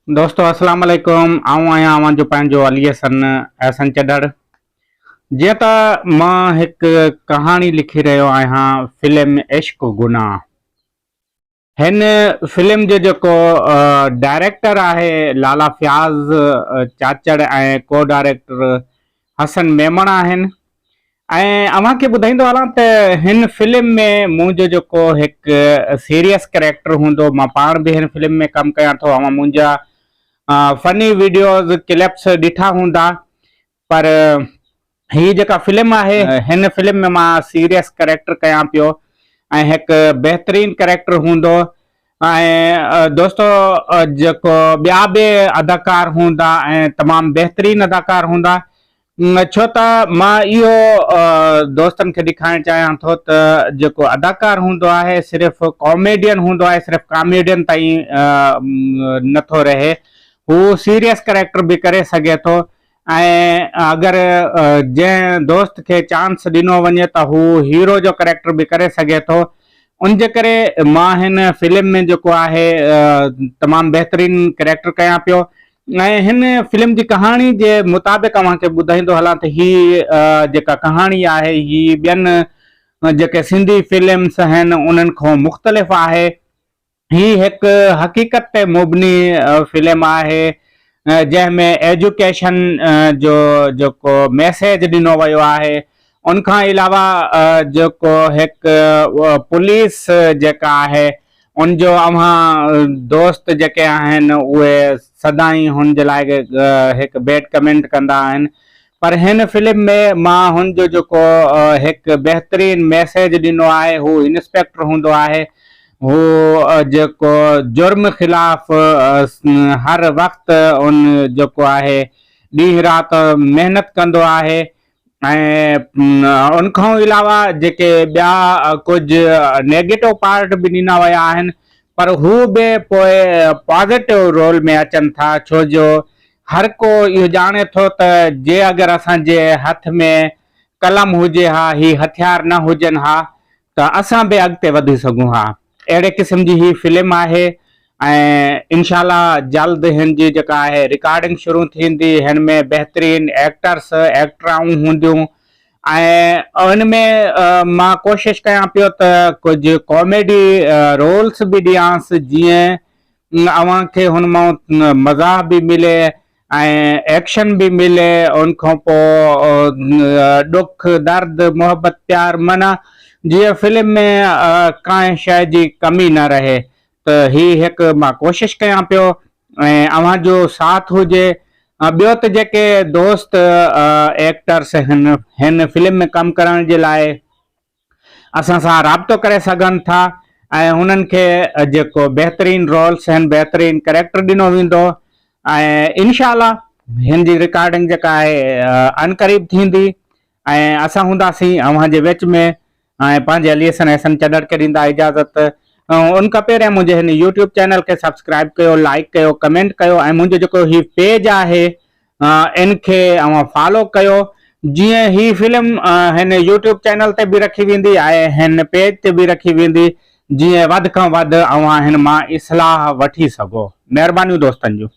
दोस्तों अस्सलाम वालेकुम। आऊं आहियां अवां जो पंहिंजो अली हसन अहसन चडड़। जीअं त मां हिकु कहाणी लिखी रहियो आहियां फिल्म इश्क गुनाह। हिन फिल्म जो जेको डायरेक्टर आहे लाला फयाज़ चाचड़ ऐं को डायरेक्टर हसन मेमण आहिनि। ऐं अव्हांखे ॿुधाईंदो हलां त हिन फिल्म में मुंहिंजो जेको हिकु सीरियस कैरेक्टर हूंदो, मां पाण बि हिन फिल्म में कमु कयां थो। अवां मुंहिंजा फनी वीडियोज़ क्लिप्स ॾिठा हूंदा, पर ही जेका फिल्म आहे हिन फिल्म में मां सीरियस कैरेक्टर कयां पियो ऐं हिकु बहितरीन कैरेक्टर हूंदो। ऐं दोस्तों जेको ॿिया बि अदाकार हूंदा ऐं तमामु बहितरीन अदाकार हूंदा, छो त मां इहो दोस्तनि खे ॾेखारणु चाहियां थो त जेको अदाकार हूंदो आहे सिर्फ़ु कॉमेडियन हूंदो आहे, सिर्फ़ु कॉमेडियन ताईं नथो रहे, हू सीरियस कैरेक्टर बि करे सघे थो। ऐं अगरि जंहिं दोस्त खे चांस ॾिनो वञे त हू हीरो जो कैरेक्टर बि करे सघे थो। उन जे करे मां हिन फिल्म में जेको आहे तमामु बहितरीन कैरेक्टर कयां पियो। ऐं हिन फिल्म जी कहाणी जे मुताबिक़ अव्हांखे ॿुधाईंदो हलां त ही जेका कहाणी आहे ही ॿियनि जेके सिंधी फिल्म्स आहिनि उन्हनि खां मुख़्तलिफ़ आहे। ही हिकु हक़ीक़त ते मुबनी फिल्म आहे जंहिंमें एजुकेशन जो जेको मैसेज ॾिनो वियो आहे। उनखां अलावा जेको हिकु पुलिस जेका आहे उनजो अव्हां दोस्त जेके आहिनि उहे सदाईं हुन जे लाइ हिकु बैड कमेंट कंदा आहिनि, पर हिन फिल्म में मां हुनजो जेको हिकु बहितरीन मैसेज ॾिनो आहे, हू इंस्पेक्टर हूंदो आहे। हू जेको जुर्म ख़िलाफ़ हर वक़्तु उन जेको आहे ॾींहुं राति महिनत कंदो आहे। ऐं उनखां अलावा जेके ॿिया कुझु नेगेटिव पार्ट बि ॾिना विया आहिनि, पर हू बि पोइ पॉज़िटिव रोल में अचनि था, छो जो हर को इहो ॼाणे थो त जे अगरि असांजे हथ में कलम हुजे हा, ही हथियार न हुजनि हा, त असां बि अॻिते वधी सघूं हा। अहिड़े क़िस्म जी ही फिल्म आहे ऐं इंशाल्लाह जल्द हिन जी जेका आहे रिकॉर्डिंग शुरू थींदी। हिन में बहितरीन एक्टर्स एक्टराऊं हूंदियूं ऐं उन में मां कोशिशि कयां पियो त कुझु कॉमेडी रोल्स बि ॾियांसि, जीअं अव्हांखे हुन मां मज़ा बि मिले ऐं एक्शन बि मिले। उनखां पोइ ॾुख दर्द मोहबत प्यार, माना जीअं फिल्म में कांहिं शइ जी कमी न रहे। त ही हिकु मां कोशिशि कयां पियो ऐं अव्हांजो साथ हुजे। ॿियो त जेके दोस्त एक्टर्स हिन फिल्म में कमु करण जे लाइ असां सां राब्तो करे सघनि था ऐं हुननि खे जेको बहितरीन रोल्स आहिनि, बहितरीन कैरेक्टर ॾिनो वेंदो ऐं इंशाल्लाह हिन जी रिकॉर्डिंग जेका आहे अनक़रीब थींदी ऐं असां हूंदासीं अव्हां जे विच में। ऐं पंहिंजे अली हसन अहसन चडड़ खे ॾींदा इजाज़त। उन खां पहिरियों मुंहिंजे हिन यूट्यूब चैनल खे सब्सक्राइब कयो, लाइक कयो, कमेंट कयो ऐं मुंहिंजो जेको ही पेज आहे इनखे अव्हां फॉलो कयो, जीअं ही फिल्म हिन यूट्यूब चैनल ते बि रखी वेंदी ऐं हिन पेज ते बि रखी वेंदी, जीअं वधि खां वधि अव्हां हिन मां इस्लाह वठी सघो। महिरबानियूं दोस्तनि जूं।